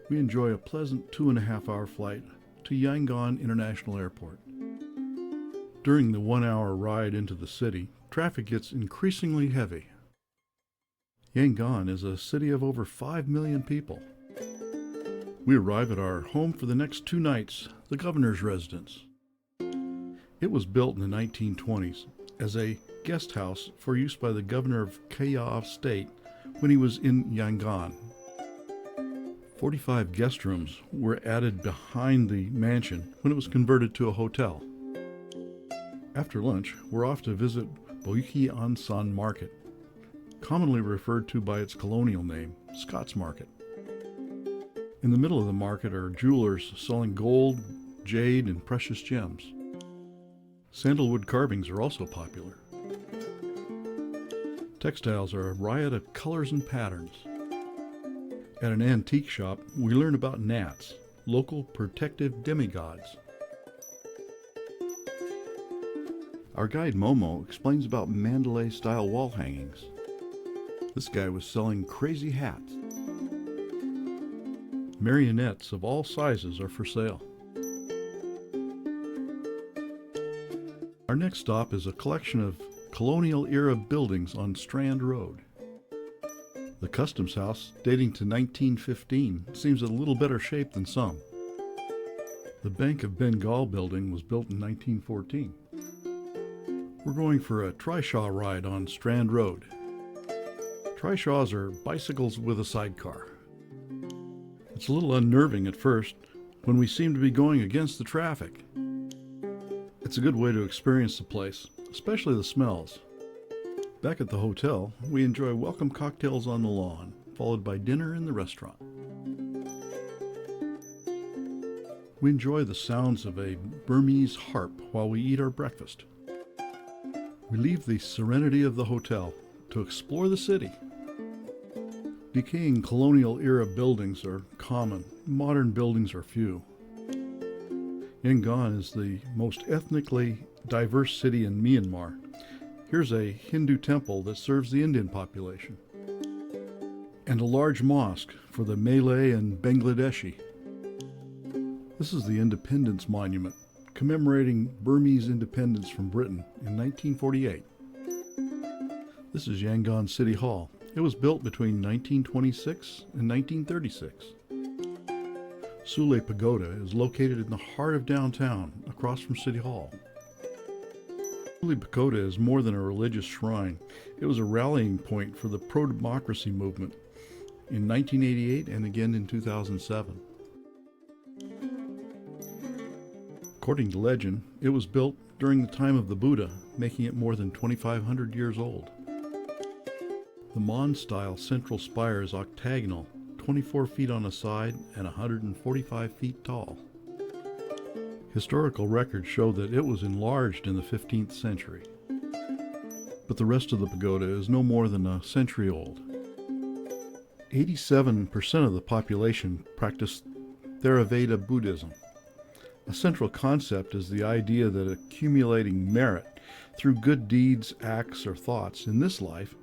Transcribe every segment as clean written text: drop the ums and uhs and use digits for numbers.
We enjoy a pleasant 2.5-hour flight to Yangon International Airport. During the 1-hour ride into the city, traffic gets increasingly heavy. Yangon is a city of over 5 million people. We arrive at our home for the next 2 nights, the governor's residence. It was built in the 1920s as a guest house for use by the governor of Kayah State when he was in Yangon. 45 guest rooms were added behind the mansion when it was converted to a hotel. After lunch, we're off to visit Bogyoke Aung San Market, commonly referred to by its colonial name, Scots Market. In the middle of the market are jewelers selling gold, jade, and precious gems. Sandalwood carvings are also popular. Textiles are a riot of colors and patterns. At an antique shop, we learn about gnats, local protective demigods. Our guide Momo explains about Mandalay-style wall hangings. This guy was selling crazy hats. Marionettes of all sizes are for sale. Our next stop is a collection of colonial-era buildings on Strand Road. The customs house, dating to 1915, seems in a little better shape than some. The Bank of Bengal building was built in 1914. We're going for a trishaw ride on Strand Road. Trishaws are bicycles with a sidecar. It's a little unnerving at first when we seem to be going against the traffic. It's a good way to experience the place, especially the smells. Back at the hotel, we enjoy welcome cocktails on the lawn, followed by dinner in the restaurant. We enjoy the sounds of a Burmese harp while we eat our breakfast. We leave the serenity of the hotel to explore the city. Decaying colonial-era buildings are common. Modern buildings are few. Yangon is the most ethnically diverse city in Myanmar. Here's a Hindu temple that serves the Indian population, and a large mosque for the Malay and Bangladeshi. This is the Independence Monument, commemorating Burmese independence from Britain in 1948. This is Yangon City Hall. It was built between 1926 and 1936. Sule Pagoda is located in the heart of downtown, across from City Hall. Sule Pagoda is more than a religious shrine. It was a rallying point for the pro-democracy movement in 1988 and again in 2007. According to legend, it was built during the time of the Buddha, making it more than 2,500 years old. The Mon-style central spire is octagonal, 24 feet on a side and 145 feet tall. Historical records show that it was enlarged in the 15th century. But the rest of the pagoda is no more than a century old. 87% of the population practice Theravada Buddhism. A central concept is the idea that accumulating merit through good deeds, acts, or thoughts in this life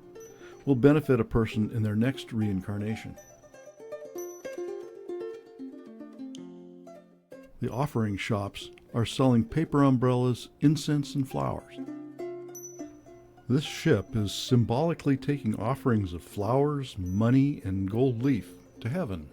will benefit a person in their next reincarnation. The offering shops are selling paper umbrellas, incense, and flowers. This ship is symbolically taking offerings of flowers, money, and gold leaf to heaven.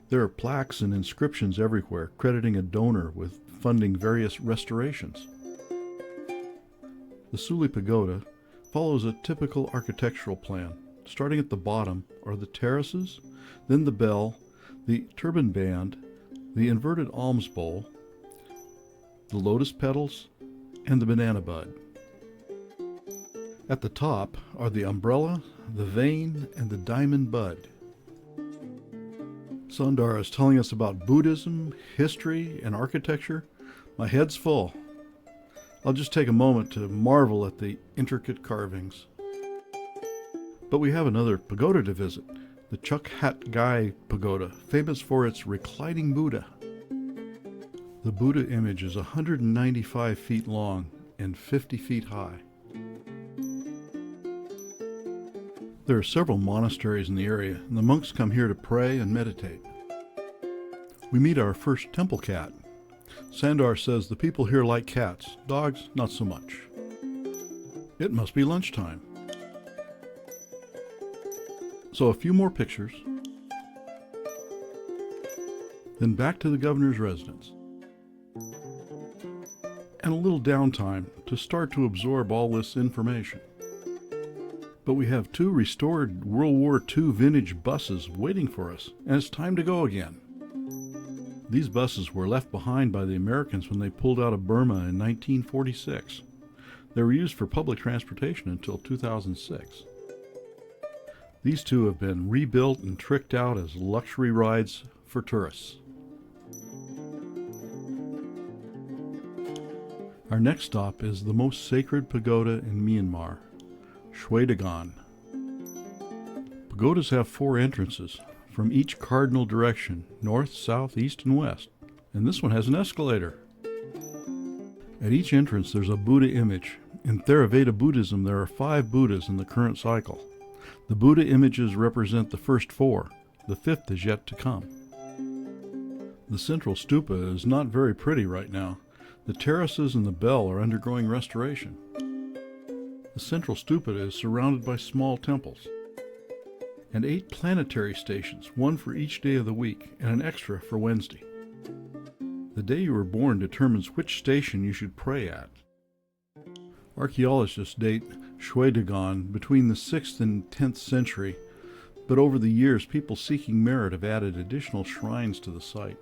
There are plaques and inscriptions everywhere crediting a donor with funding various restorations. The Sule Pagoda follows a typical architectural plan. Starting at the bottom are the terraces, then the bell, the turban band, the inverted alms bowl, the lotus petals, and the banana bud. At the top are the umbrella, the vane, and the diamond bud. Sundar is telling us about Buddhism, history, and architecture. My head's full. I'll just take a moment to marvel at the intricate carvings. But we have another pagoda to visit, The Chauk Htat Gyi Pagoda, famous for its Reclining Buddha. The Buddha image is 195 feet long and 50 feet high. There are several monasteries in the area, and the monks come here to pray and meditate. We meet our first temple cat. Sandar says the people here like cats, dogs not so much. It must be lunchtime. So a few more pictures, then back to the governor's residence. And a little downtime to start to absorb all this information. But we have 2 restored World War II vintage buses waiting for us, and it's time to go again. These buses were left behind by the Americans when they pulled out of Burma in 1946. They were used for public transportation until 2006. These 2 have been rebuilt and tricked out as luxury rides for tourists. Our next stop is the most sacred pagoda in Myanmar, Schwedagon. Pagodas have 4 entrances from each cardinal direction, north, south, east, and west. And this one has an escalator. At each entrance there's a Buddha image. In Theravada Buddhism there are 5 Buddhas in the current cycle. The Buddha images represent the first 4. The 5th is yet to come. The central stupa is not very pretty right now. The terraces and the bell are undergoing restoration. The central stupa is surrounded by small temples and 8 planetary stations, 1 for each day of the week and an extra for Wednesday. The day you were born determines which station you should pray at. Archaeologists date Shwedagon between the 6th and 10th century, but over the years people seeking merit have added additional shrines to the site.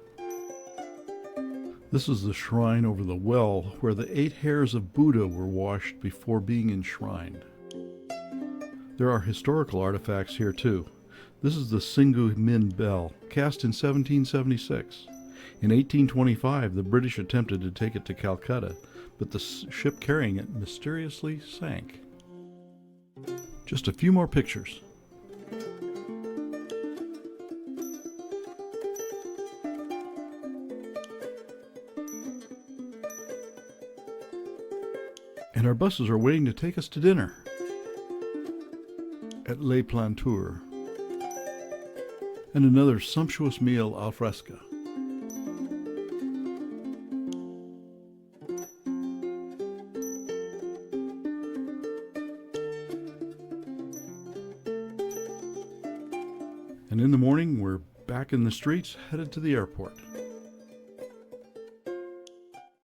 This is the shrine over the well where the 8 hairs of Buddha were washed before being enshrined. There are historical artifacts here too. This is the Singu Min bell, cast in 1776. In 1825, the British attempted to take it to Calcutta, but the ship carrying it mysteriously sank. Just a few more pictures. And our buses are waiting to take us to dinner at Le Plantour, and another sumptuous meal al fresco. And in the morning, we're back in the streets, headed to the airport.